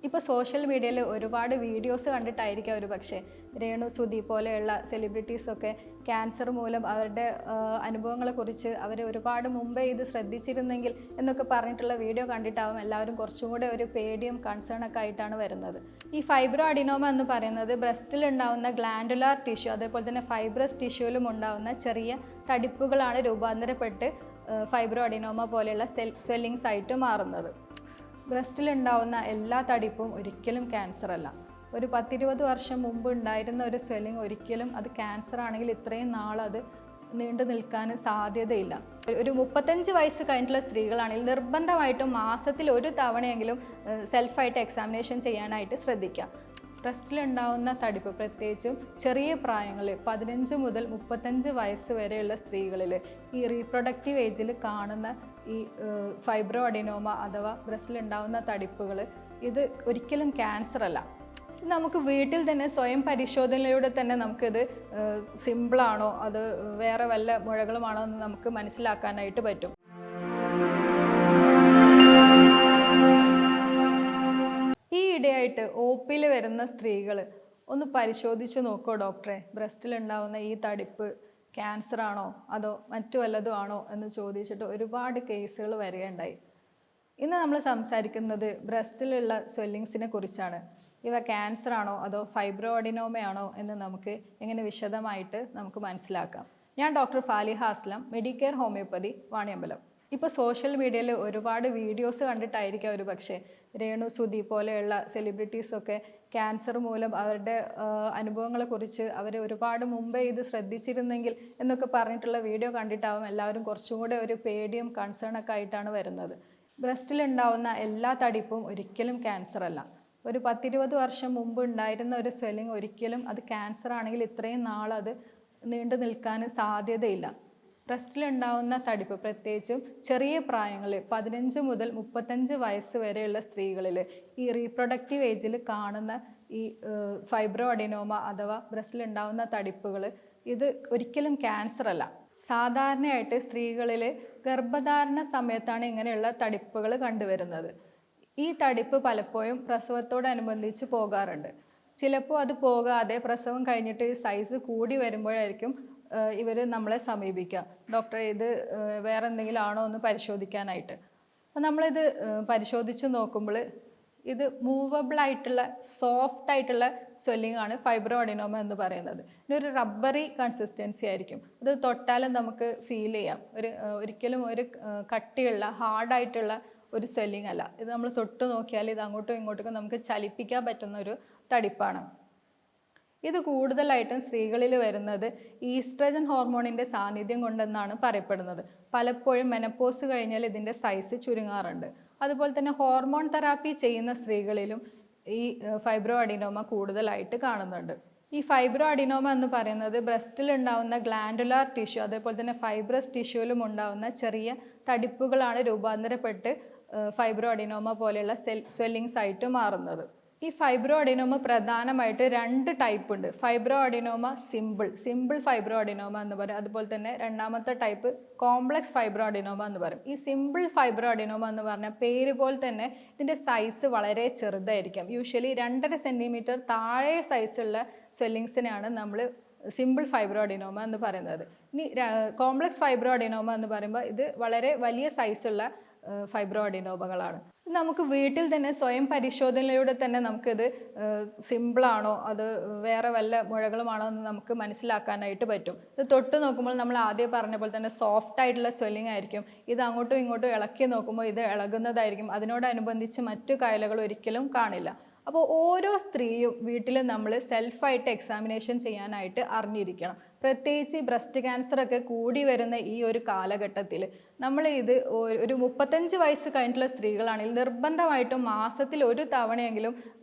ഇപ്പോൾ സോഷ്യൽ മീഡിയയിൽ ഒരുപാട് വീഡിയോസ് കണ്ടിട്ടായിരിക്കും ഒരു പക്ഷേ രേണു സുധി പോലെയുള്ള സെലിബ്രിറ്റീസൊക്കെ ക്യാൻസർ മൂലം അവരുടെ അനുഭവങ്ങളെക്കുറിച്ച് അവർ ഒരുപാട് മുമ്പേ ഇത് ശ്രദ്ധിച്ചിരുന്നെങ്കിൽ എന്നൊക്കെ പറഞ്ഞിട്ടുള്ള വീഡിയോ കണ്ടിട്ടാവും എല്ലാവരും കുറച്ചും കൂടെ ഒരു പേടിയും കൺസേണൊക്കെ ആയിട്ടാണ് വരുന്നത്. ഈ ഫൈബ്രോ അഡിനോമ എന്ന് പറയുന്നത് ബ്രസ്റ്റിൽ ഉണ്ടാകുന്ന ഗ്ലാൻഡുലാർ ടിഷ്യൂ അതേപോലെ തന്നെ ഫൈബ്രസ് ടിഷ്യൂവിലും ഉണ്ടാകുന്ന ചെറിയ തടിപ്പുകളാണ് രൂപാന്തരപ്പെട്ട് ഫൈബ്രോ അഡിനോമ പോലെയുള്ള സ്വെല്ലിങ്സ് ആയിട്ട് മാറുന്നത്. ബ്രസ്റ്റിലുണ്ടാവുന്ന എല്ലാ തടിപ്പും ഒരിക്കലും ക്യാൻസർ അല്ല. ഒരു 10-20 വർഷം മുമ്പ് ഉണ്ടായിരുന്ന ഒരു സ്വെല്ലിങ് ഒരിക്കലും അത് ക്യാൻസർ ആണെങ്കിൽ ഇത്രയും നാളത് നീണ്ടു നിൽക്കാൻ സാധ്യതയില്ല. ഒരു 35 വയസ്സ് കഴിഞ്ഞിട്ടുള്ള സ്ത്രീകളാണെങ്കിൽ നിർബന്ധമായിട്ടും മാസത്തിൽ ഒരു തവണയെങ്കിലും സെൽഫായിട്ട് എക്സാമിനേഷൻ ചെയ്യാനായിട്ട് ശ്രദ്ധിക്കുക. ബ്രസ്റ്റിലുണ്ടാവുന്ന തടിപ്പ് പ്രത്യേകിച്ചും ചെറിയ പ്രായങ്ങളിൽ 15 മുതൽ 35 വയസ്സ് വരെയുള്ള സ്ത്രീകളിൽ ഈ റീപ്രൊഡക്റ്റീവ് ഏജിൽ കാണുന്ന ഈ ഫൈബ്രോ അഡിനോമ അഥവാ ബ്രസ്റ്റിലുണ്ടാവുന്ന തടിപ്പുകൾ ഇത് ഒരിക്കലും ക്യാൻസർ അല്ല. നമുക്ക് വീട്ടിൽ തന്നെ സ്വയം പരിശോധനയിലൂടെ തന്നെ നമുക്കിത് സിമ്പിളാണോ അത് വേറെ വല്ല മുഴകളുമാണോ എന്ന് നമുക്ക് മനസ്സിലാക്കാനായിട്ട് പറ്റും. ഈ ഇടയായിട്ട് OPയിൽ വരുന്ന സ്ത്രീകൾ ഒന്ന് പരിശോധിച്ച് നോക്കൂ ഡോക്ടറെ, ബ്രസ്റ്റിലുണ്ടാവുന്ന ഈ തടിപ്പ് ക്യാൻസർ ആണോ അതോ മറ്റു വല്ലതും ആണോ എന്ന് ചോദിച്ചിട്ട് ഒരുപാട് കേസുകൾ വരികയുണ്ടായി. ഇന്ന് നമ്മൾ സംസാരിക്കുന്നത് ബ്രസ്റ്റിലുള്ള സ്വെല്ലിങ്സിനെ കുറിച്ചാണ്. ഇവ ക്യാൻസർ ആണോ അതോ ഫൈബ്രോ അഡിനോമയാണോ എന്ന് നമുക്ക് എങ്ങനെ വിശദമായിട്ട് നമുക്ക് മനസ്സിലാക്കാം. ഞാൻ doctor Faliha Aslam, Medicare homeopathy, Vaniyambalam. ഇപ്പോൾ സോഷ്യൽ മീഡിയയിൽ ഒരുപാട് വീഡിയോസ് കണ്ടിട്ടായിരിക്കും ഒരു പക്ഷേ രേണു സുധി പോലെയുള്ള സെലിബ്രിറ്റീസൊക്കെ ക്യാൻസർ മൂലം അവരുടെ അനുഭവങ്ങളെക്കുറിച്ച് അവർ ഒരുപാട് മുമ്പേ ഇത് ശ്രദ്ധിച്ചിരുന്നെങ്കിൽ എന്നൊക്കെ പറഞ്ഞിട്ടുള്ള വീഡിയോ കണ്ടിട്ടാവും എല്ലാവരും കുറച്ചും കൂടെ ഒരു പേടിയും കൺസേണൊക്കെ ആയിട്ടാണ് വരുന്നത്. ബ്രസ്റ്റിലുണ്ടാവുന്ന എല്ലാ തടിപ്പും ഒരിക്കലും ക്യാൻസർ അല്ല. ഒരു 10-20 വർഷം മുമ്പ് ഉണ്ടായിരുന്ന ഒരു സ്വെല്ലിങ് ഒരിക്കലും അത് ക്യാൻസർ ആണെങ്കിൽ ഇത്രയും നാളത് നീണ്ടു നിൽക്കാൻ സാധ്യതയില്ല. ബ്രസ്റ്റിലുണ്ടാവുന്ന തടിപ്പ് പ്രത്യേകിച്ചും ചെറിയ പ്രായങ്ങളിൽ 15 മുതൽ 35 വയസ്സ് വരെയുള്ള സ്ത്രീകളിൽ ഈ റീപ്രൊഡക്റ്റീവ് ഏജിൽ കാണുന്ന ഈ ഫൈബ്രോ അഡിനോമ അഥവാ ബ്രസ്റ്റിലുണ്ടാവുന്ന തടിപ്പുകൾ ഇത് ഒരിക്കലും ക്യാൻസർ അല്ല. സാധാരണയായിട്ട് സ്ത്രീകളിൽ ഗർഭധാരണ സമയത്താണ് ഇങ്ങനെയുള്ള തടിപ്പുകൾ കണ്ടുവരുന്നത്. ഈ തടിപ്പ് പലപ്പോഴും പ്രസവത്തോടനുബന്ധിച്ച് പോകാറുണ്ട്. ചിലപ്പോൾ അത് പോകാതെ പ്രസവം കഴിഞ്ഞിട്ട് സൈസ് കൂടി വരുമ്പോഴായിരിക്കും ഇവർ നമ്മളെ സമീപിക്കുക, ഡോക്ടറെ ഇത് വേറെ എന്തെങ്കിലും ആണോ എന്ന് പരിശോധിക്കാനായിട്ട്. അപ്പോൾ നമ്മളിത് പരിശോധിച്ച് നോക്കുമ്പോൾ ഇത് മൂവബിൾ ആയിട്ടുള്ള സോഫ്റ്റ് ആയിട്ടുള്ള സ്വെല്ലിംഗ് ആണ് ഫൈബ്രോ അഡിനോമ എന്ന് പറയുന്നത്. ഇതൊരു റബ്ബറി കൺസിസ്റ്റൻസി ആയിരിക്കും. ഇത് തൊട്ടാലും നമുക്ക് ഫീൽ ചെയ്യാം. ഒരിക്കലും ഒരു കട്ടിയുള്ള ഹാർഡായിട്ടുള്ള ഒരു സ്വെല്ലിംഗ് അല്ല. ഇത് നമ്മൾ തൊട്ട് നോക്കിയാൽ ഇത് അങ്ങോട്ടും ഇങ്ങോട്ടും നമുക്ക് ചലിപ്പിക്കാൻ പറ്റുന്ന ഒരു തടിപ്പാണ്. ഇത് കൂടുതലായിട്ടും സ്ത്രീകളിൽ വരുന്നത് ഈസ്ട്രജൻ ഹോർമോണിൻ്റെ സാന്നിധ്യം കൊണ്ടെന്നാണ് പറയപ്പെടുന്നത്. പലപ്പോഴും മെനപ്പോസ് കഴിഞ്ഞാൽ ഇതിൻ്റെ സൈസ് ചുരുങ്ങാറുണ്ട്. അതുപോലെ തന്നെ ഹോർമോൺ തെറാപ്പി ചെയ്യുന്ന സ്ത്രീകളിലും ഈ ഫൈബ്രോ അഡിനോമ കൂടുതലായിട്ട് കാണുന്നുണ്ട്. ഈ ഫൈബ്രോ അഡിനോമ എന്ന് പറയുന്നത് ബ്രസ്റ്റിൽ ഉണ്ടാകുന്ന ഗ്ലാൻഡുലാർ ടിഷ്യൂ അതേപോലെ തന്നെ ഫൈബ്രസ് ടിഷ്യൂവിലും ഉണ്ടാകുന്ന ചെറിയ തടിപ്പുകളാണ് രൂപാന്തരപ്പെട്ട് ഫൈബ്രോ അഡിനോമ പോലെയുള്ള സ്വെല്ലിങ്സ് ആയിട്ട് മാറുന്നത്. ഈ ഫൈബ്രോ അഡിനോമ പ്രധാനമായിട്ട് 2 ടൈപ്പ് ഉണ്ട്. Fibro adenoma simple fibro adenoma എന്ന് പറയും. അതുപോലെ തന്നെ രണ്ടാമത്തെ ടൈപ്പ് കോംപ്ലക്സ് ഫൈബ്രോ അഡിനോമ എന്ന് പറയും. ഈ സിമ്പിൾ ഫൈബ്രോ അഡിനോമ എന്ന് പറഞ്ഞാൽ പേര് പോലെ തന്നെ ഇതിൻ്റെ സൈസ് വളരെ ചെറുതായിരിക്കും. യൂഷ്വലി 2.5 സെൻറ്റിമീറ്റർ താഴെ സൈസുള്ള സ്വെല്ലിങ്സിനെയാണ് നമ്മൾ സിമ്പിൾ ഫൈബ്രോ അഡിനോമ എന്ന് പറയുന്നത്. ഇനി കോംപ്ലക്സ് ഫൈബ്രോ അഡിനോമ എന്ന് പറയുമ്പോൾ ഇത് വളരെ വലിയ സൈസുള്ള ഫൈബ്രോ അഡിനോമകളാണ്. നമുക്ക് വീട്ടിൽ തന്നെ സ്വയം പരിശോധനയിലൂടെ തന്നെ നമുക്കിത് സിമ്പിളാണോ അത് വേറെ വല്ല മുഴകളുമാണോ എന്ന് നമുക്ക് മനസ്സിലാക്കാനായിട്ട് പറ്റും. ഇത് തൊട്ട് നോക്കുമ്പോൾ നമ്മൾ ആദ്യം പറഞ്ഞ പോലെ തന്നെ സോഫ്റ്റ് ആയിട്ടുള്ള സ്വെല്ലിംഗ് ആയിരിക്കും. ഇത് അങ്ങോട്ടും ഇങ്ങോട്ടും ഇളക്കി നോക്കുമ്പോൾ ഇത് ഇളകുന്നതായിരിക്കും. അതിനോടനുബന്ധിച്ച് മറ്റു കായലുകൾ ഒരിക്കലും കാണില്ല. അപ്പോൾ ഓരോ സ്ത്രീയും വീട്ടിൽ നമ്മൾ സെൽഫായിട്ട് എക്സാമിനേഷൻ ചെയ്യാനായിട്ട് അറിഞ്ഞിരിക്കണം. പ്രത്യേകിച്ച് ബ്രസ്റ്റ് ക്യാൻസറൊക്കെ കൂടി വരുന്ന ഈ ഒരു കാലഘട്ടത്തിൽ നമ്മൾ ഇത് ഒരു 35 വയസ്സ് കഴിഞ്ഞിട്ടുള്ള സ്ത്രീകളാണെങ്കിൽ നിർബന്ധമായിട്ടും മാസത്തിൽ ഒരു തവണയെങ്കിലും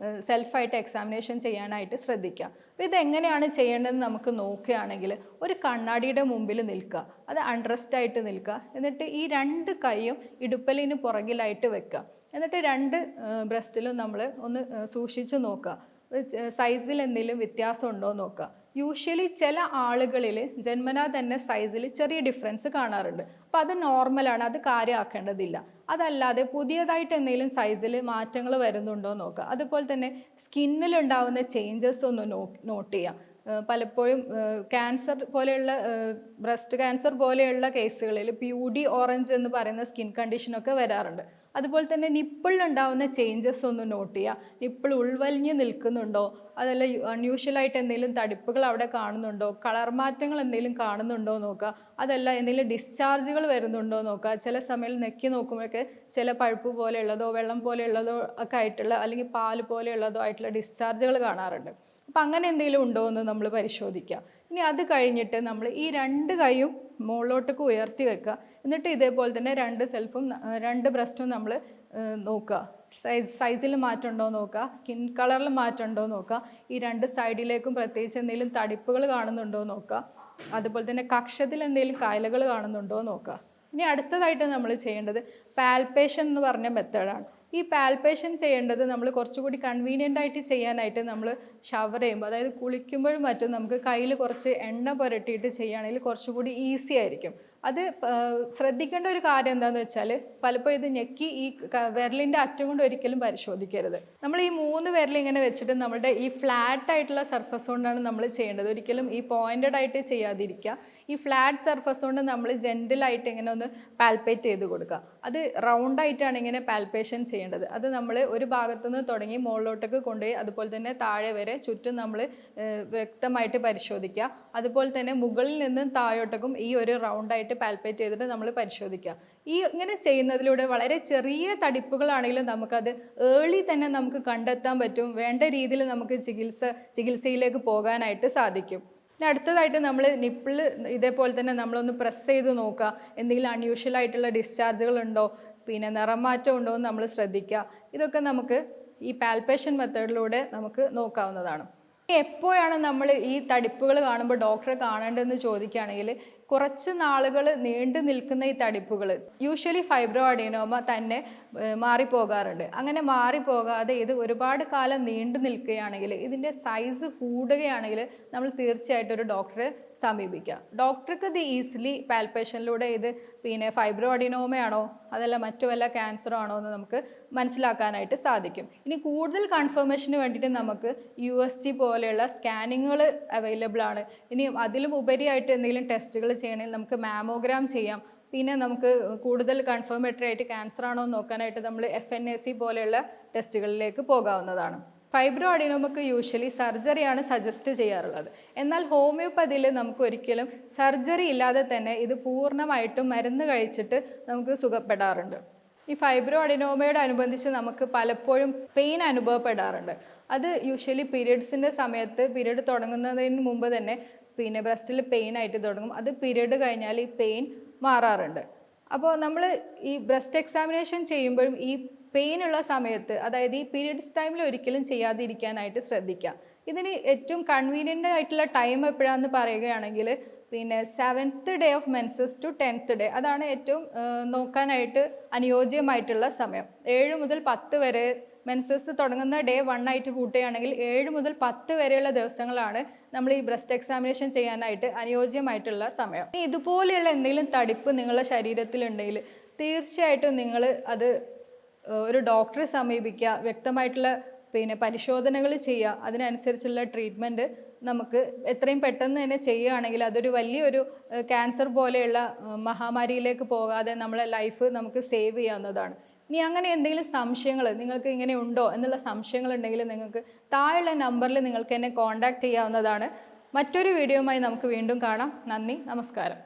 സെൽഫായിട്ട് എക്സാമിനേഷൻ ചെയ്യാനായിട്ട് ശ്രദ്ധിക്കുക. അപ്പോൾ ഇതെങ്ങനെയാണ് ചെയ്യേണ്ടതെന്ന് നമുക്ക് നോക്കുകയാണെങ്കിൽ ഒരു കണ്ണാടിയുടെ മുമ്പിൽ നിൽക്കുക, അത് അൺറെസ്റ്റ് ആയിട്ട് നിൽക്കുക. എന്നിട്ട് ഈ 2 കൈയും ഇടുപ്പലിന് പുറകിലായിട്ട് വെക്കുക. എന്നിട്ട് 2 ബ്രസ്റ്റിലും നമ്മൾ ഒന്ന് സൂക്ഷിച്ച് നോക്കുക, സൈസിൽ എന്തെങ്കിലും വ്യത്യാസം ഉണ്ടോ എന്ന് നോക്കുക. യൂഷ്വലി ചില ആളുകളിൽ ജന്മനാ തന്നെ സൈസിൽ ചെറിയ ഡിഫറൻസ് കാണാറുണ്ട്. അപ്പോൾ അത് നോർമലാണ്, അത് കാര്യമാക്കേണ്ടതില്ല. അതല്ലാതെ പുതിയതായിട്ട് എന്തെങ്കിലും സൈസിൽ മാറ്റങ്ങൾ വരുന്നുണ്ടോ എന്ന് നോക്കുക. അതുപോലെ തന്നെ സ്കിന്നിലുണ്ടാവുന്ന ചേഞ്ചസ് ഒന്ന് നോട്ട് ചെയ്യാം. പലപ്പോഴും ക്യാൻസർ പോലെയുള്ള ബ്രസ്റ്റ് ക്യാൻസർ പോലെയുള്ള കേസുകളിൽ പ്യൂഡി ഓറഞ്ച് എന്ന് പറയുന്ന സ്കിൻ കണ്ടീഷനൊക്കെ വരാറുണ്ട്. അതുപോലെ തന്നെ നിപ്പിളിലുണ്ടാവുന്ന ചേഞ്ചസ് ഒന്ന് നോട്ട് ചെയ്യുക. നിപ്പിൾ ഉൾവലിഞ്ഞ് നിൽക്കുന്നുണ്ടോ, അതല്ല അൺയൂഷ്വലായിട്ട് എന്തെങ്കിലും തടിപ്പുകൾ അവിടെ കാണുന്നുണ്ടോ, കളർ മാറ്റങ്ങൾ എന്തെങ്കിലും കാണുന്നുണ്ടോ നോക്കുക. അതല്ല എന്തെങ്കിലും ഡിസ്ചാർജുകൾ വരുന്നുണ്ടോ നോക്കുക. ചില സമയം നെക്കി നോക്കുമ്പോഴൊക്കെ ചില പഴുപ്പ് പോലെയുള്ളതോ വെള്ളം പോലെയുള്ളതോ ഒക്കെ ആയിട്ടുള്ള, അല്ലെങ്കിൽ പാല് പോലെയുള്ളതോ ആയിട്ടുള്ള ഡിസ്ചാർജുകൾ കാണാറുണ്ട്. അപ്പം അങ്ങനെ എന്തെങ്കിലും ഉണ്ടോ എന്ന് നമ്മൾ പരിശോധിക്കുക. ഇനി അത് കഴിഞ്ഞിട്ട് നമ്മൾ ഈ 2 കൈയും മുകളിലോട്ടേക്ക് ഉയർത്തി വെക്കുക. എന്നിട്ട് ഇതേപോലെ തന്നെ 2 ബ്രസ്റ്റും നമ്മൾ നോക്കുക. സൈസിൽ മാറ്റം ഉണ്ടോ നോക്കുക, സ്കിൻ കളറിൽ മാറ്റം ഉണ്ടോ നോക്കുക. ഈ 2 സൈഡിലേക്കും പ്രത്യേകിച്ച് എന്തെങ്കിലും തടിപ്പുകൾ കാണുന്നുണ്ടോ നോക്കുക. അതുപോലെ തന്നെ കക്ഷത്തിൽ എന്തെങ്കിലും കായലുകൾ കാണുന്നുണ്ടോ നോക്കുക. ഇനി അടുത്തതായിട്ട് നമ്മൾ ചെയ്യേണ്ടത് പാൽപേഷൻ എന്ന് പറഞ്ഞ മെത്തേഡാണ്. ഈ പാൽപേഷൻ ചെയ്യേണ്ടത് നമ്മൾ കുറച്ചുകൂടി കൺവീനിയൻ്റ് ആയിട്ട് ചെയ്യാനായിട്ട് നമ്മൾ ഷവർ ചെയ്യുമ്പോൾ, അതായത് കുളിക്കുമ്പോഴും മറ്റും നമുക്ക് കയ്യിൽ കുറച്ച് എണ്ണ പുരട്ടിയിട്ട് ചെയ്യുകയാണെങ്കിൽ കുറച്ചുകൂടി ഈസി ആയിരിക്കും. അത് ശ്രദ്ധിക്കേണ്ട ഒരു കാര്യം എന്താണെന്ന് വെച്ചാൽ, പലപ്പോഴും ഇത് ഞെക്കി ഈ വിരലിൻ്റെ അറ്റം കൊണ്ട് ഒരിക്കലും പരിശോധിക്കരുത്. നമ്മൾ ഈ 3 വിരൽ ഇങ്ങനെ വെച്ചിട്ട് നമ്മുടെ ഈ ഫ്ലാറ്റ് ആയിട്ടുള്ള സർഫസ് കൊണ്ടാണ് നമ്മൾ ചെയ്യേണ്ടത്. ഒരിക്കലും ഈ പോയിൻറ്റഡ് ആയിട്ട് ചെയ്യാതിരിക്കുക. ഈ ഫ്ലാറ്റ് സർഫസ് കൊണ്ട് നമ്മൾ ജെൻറ്റലായിട്ട് ഇങ്ങനെ ഒന്ന് പാൽപ്പേറ്റ് ചെയ്ത് കൊടുക്കുക. അത് റൗണ്ടായിട്ടാണ് ഇങ്ങനെ പാൽപ്പേഷൻ ചെയ്യേണ്ടത്. അത് നമ്മൾ ഒരു ഭാഗത്തു നിന്ന് തുടങ്ങി മുകളിലോട്ടേക്ക് കൊണ്ടുപോയി അതുപോലെ തന്നെ താഴെ വരെ ചുറ്റും നമ്മൾ വ്യക്തമായിട്ട് പരിശോധിക്കുക. അതുപോലെ തന്നെ മുകളിൽ നിന്നും താഴോട്ടേക്കും ഈ ഒരു റൗണ്ടായിട്ട് പാൽപ്പേറ്റ് ചെയ്തിട്ട് നമ്മൾ പരിശോധിക്കുക. ഇങ്ങനെ ചെയ്യുന്നതിലൂടെ വളരെ ചെറിയ തടിപ്പുകളാണെങ്കിലും നമുക്കത് ഏർലി തന്നെ നമുക്ക് കണ്ടെത്താൻ പറ്റും. വേണ്ട രീതിയിൽ നമുക്ക് ചികിത്സയിലേക്ക് പോകാനായിട്ട് സാധിക്കും. പിന്നെ അടുത്തതായിട്ട് നമ്മൾ നിപ്പിൾ ഇതേപോലെ തന്നെ നമ്മളൊന്ന് പ്രസ് ചെയ്ത് നോക്കുക. എന്തെങ്കിലും അൺയൂഷ്വൽ ആയിട്ടുള്ള ഡിസ്ചാർജുകൾ ഉണ്ടോ, പിന്നെ നിറമാറ്റം ഉണ്ടോ എന്ന് നമ്മൾ ശ്രദ്ധിക്കുക. ഇതൊക്കെ നമുക്ക് ഈ പാൽപേഷൻ മെത്തേഡിലൂടെ നമുക്ക് നോക്കാവുന്നതാണ്. എപ്പോഴാണ് നമ്മൾ ഈ തടിപ്പുകൾ കാണുമ്പോൾ ഡോക്ടറെ കാണേണ്ടതെന്ന് ചോദിക്കുകയാണെങ്കിൽ, കുറച്ച് നാളുകൾ നീണ്ടു നിൽക്കുന്ന ഈ തടിപ്പുകൾ യൂഷ്വലി ഫൈബ്രോ അഡിനോമ തന്നെ മാറിപ്പോകാറുണ്ട്. അങ്ങനെ മാറിപ്പോകാതെ ഇത് ഒരുപാട് കാലം നീണ്ടു നിൽക്കുകയാണെങ്കിൽ, ഇതിൻ്റെ സൈസ് കൂടുകയാണെങ്കിൽ നമ്മൾ തീർച്ചയായിട്ടും ഒരു ഡോക്ടറെ സമീപിക്കുക. ഡോക്ടർക്ക് ഇത് ഈസിലി പാൽപേഷനിലൂടെ ഇത് പിന്നെ ഫൈബ്രോ അഡിനോമയാണോ അതല്ല മറ്റു വല്ല ക്യാൻസറോ ആണോ എന്ന് നമുക്ക് മനസ്സിലാക്കാനായിട്ട് സാധിക്കും. ഇനി കൂടുതൽ കൺഫർമേഷന് വേണ്ടിയിട്ട് നമുക്ക് USG പോലെയുള്ള സ്കാനിങ്ങുകൾ അവൈലബിൾ ആണ്. ഇനി അതിലും ഉപരിയായിട്ട് എന്തെങ്കിലും ടെസ്റ്റുകൾ ചെയ്യണമെങ്കിൽ നമുക്ക് മാമോഗ്രാം ചെയ്യാം. പിന്നെ നമുക്ക് കൂടുതൽ കൺഫർമേറ്ററി ആയിട്ട് ക്യാൻസർ ആണോ എന്ന് നോക്കാനായിട്ട് നമ്മൾ FNAC പോലെയുള്ള ടെസ്റ്റുകളിലേക്ക് പോകാവുന്നതാണ്. ഫൈബ്രോ അഡിനോമക്ക് യൂഷ്വലി സർജറിയാണ് സജസ്റ്റ് ചെയ്യാറുള്ളത്. എന്നാൽ ഹോമിയോപ്പതിയിൽ നമുക്ക് ഒരിക്കലും സർജറി ഇല്ലാതെ തന്നെ ഇത് പൂർണ്ണമായിട്ടും മരുന്ന് കഴിച്ചിട്ട് നമുക്ക് സുഖപ്പെടാറുണ്ട്. ഈ ഫൈബ്രോ അഡിനോമയോട് അനുബന്ധിച്ച് നമുക്ക് പലപ്പോഴും പെയിൻ അനുഭവപ്പെടാറുണ്ട്. അത് യൂഷ്വലി പീരിയഡ്സിൻ്റെ സമയത്ത്, പീരിയഡ് തുടങ്ങുന്നതിന് മുമ്പ് തന്നെ പിന്നെ ബ്രസ്റ്റിൽ പെയിൻ ആയിട്ട് തുടങ്ങും. അത് പീരിയഡ് കഴിഞ്ഞാൽ ഈ പെയിൻ മാറാറുണ്ട്. അപ്പോൾ നമ്മൾ ഈ ബ്രസ്റ്റ് എക്സാമിനേഷൻ ചെയ്യുമ്പോഴും ഈ പെയിൻ ഉള്ള സമയത്ത്, അതായത് ഈ പീരിയഡ്സ് ടൈമിൽ ഒരിക്കലും ചെയ്യാതിരിക്കാനായിട്ട് ശ്രദ്ധിക്കുക. ഇതിന് ഏറ്റവും കൺവീനിയൻ്റ് ആയിട്ടുള്ള ടൈം എപ്പോഴാണെന്ന് പറയുകയാണെങ്കിൽ, പിന്നെ 7th day of menses to 10th day, അതാണ് ഏറ്റവും നോക്കാനായിട്ട് അനുയോജ്യമായിട്ടുള്ള സമയം. 7 മുതൽ 10 വരെ, മെൻസസ് തുടങ്ങുന്ന ഡേ 1 ആയിട്ട് കൂട്ടുകയാണെങ്കിൽ 7 മുതൽ 10 വരെയുള്ള ദിവസങ്ങളാണ് നമ്മൾ ഈ ബ്രസ്റ്റ് എക്സാമിനേഷൻ ചെയ്യാനായിട്ട് അനുയോജ്യമായിട്ടുള്ള സമയം. ഇതുപോലെയുള്ള എന്തെങ്കിലും തടിപ്പ് നിങ്ങളുടെ ശരീരത്തിലുണ്ടെങ്കിൽ തീർച്ചയായിട്ടും നിങ്ങൾ അത് ഒരു ഡോക്ടറെ സമീപിക്കുക. വ്യക്തമായിട്ടുള്ള പിന്നെ പരിശോധനകൾ ചെയ്യുക. അതിനനുസരിച്ചുള്ള ട്രീറ്റ്മെൻറ്റ് നമുക്ക് എത്രയും പെട്ടെന്ന് തന്നെ ചെയ്യുകയാണെങ്കിൽ അതൊരു വലിയൊരു ക്യാൻസർ പോലെയുള്ള മഹാമാരിയിലേക്ക് പോകാതെ നമ്മളെ ലൈഫ് നമുക്ക് സേവ് ചെയ്യാവുന്നതാണ്. ഇനി അങ്ങനെ എന്തെങ്കിലും സംശയങ്ങൾ നിങ്ങൾക്ക് ഇങ്ങനെ ഉണ്ടോ എന്നുള്ള സംശയങ്ങളുണ്ടെങ്കിൽ നിങ്ങൾക്ക് താഴെയുള്ള നമ്പറിൽ നിങ്ങൾക്ക് എന്നെ കോൺടാക്റ്റ് ചെയ്യാവുന്നതാണ്. മറ്റൊരു വീഡിയോയുമായി നമുക്ക് വീണ്ടും കാണാം. നന്ദി, നമസ്കാരം.